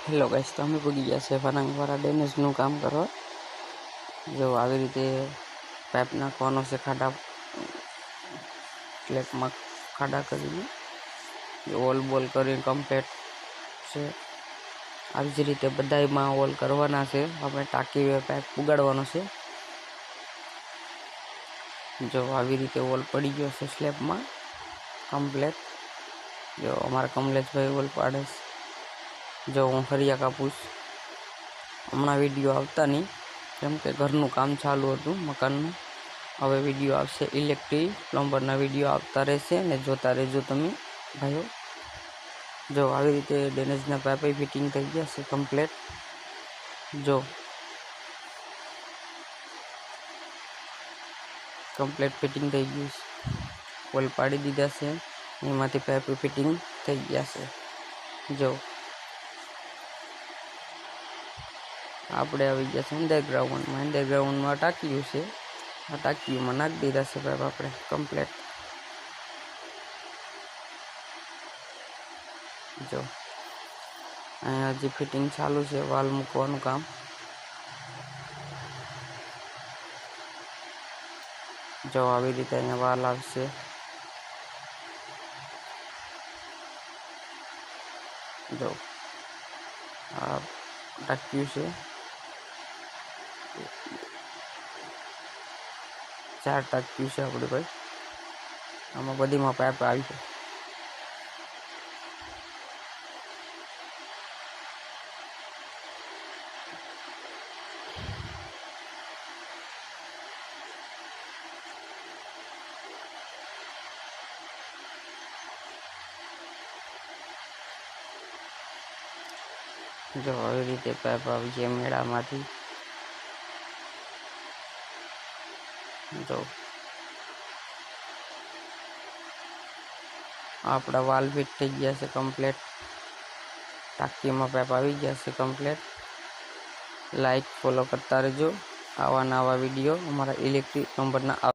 Hello guys, તો અમે પગી ગયા છે ફરાંગવાળા ડેમેજનું કામ કરવા. જો આવી રીતે પાઇપ નાખવાનો છે, ખાડા સ્લેબમાં ખાડા કરીને વોલ બોલ કરીને કમ્પ્લીટ છે. આવી જ રીતે બધાયમાં વોલ કરવાના છે. આપણે ટાંકી પાઇપ ઉગાડવાનો છે. જો આવી રીતે વોલ પડી ગયો છે સ્લેબમાં કમ્પ્લીટ. જો અમારા કમલેશભાઈ વોલ પાડે છે. જો હું ફરિયા કાપું હમણાં વિડીયો આવતા નહીં, કેમ કે ઘરનું કામ ચાલુ હતું મકાનનું. હવે વિડીયો આવશે, ઇલેક્ટ્રિક પ્લમ્બરના વિડીયો આવતા રહેશે ને જોતા રહેજો તમે ભાઈઓ. જો આવી રીતે ડેમેજના પાઇપે ફિટિંગ થઈ ગયા છે કમ્પ્લીટ. જો કમ્પ્લીટ ફિટિંગ થઈ ગયું છે, વોલ પાડી દીધા છે, એમાંથી પાઇપ ફિટિંગ થઈ ગયા છે. જો આપણે આવી ગયા છે અંડરગ્રાઉન્ડમાં ટાંક્યું છે. આ ટાંકીઓમાં નાખી દીધા છે પાઇપ આપણે કમ્પ્લીટ. જો અહીંયા હજી ફિટિંગ ચાલુ છે, વાલ મૂકવાનું કામ. જો આવી રીતે અહીંયા વાલ આવશે. જો આ ટાંક્યું છે, 4 ટાંક્યું છે આપણે ભાઈ. આમાં બધીમાં પાઇપ આવી છે. જો આવી રીતે પાઇપ આવી છે મેળામાંથી. જો આપણા વાલ ફિટ થઈ ગયા છે કમ્પ્લીટ. ટાંકીમાં પાઇપ આવી ગયા છે કમ્પ્લીટ. લાઈક ફોલો કરતા રહેજો. આવા નવા વિડીયો અમારા ઇલેક્ટ્રિક પ્લમ્બરના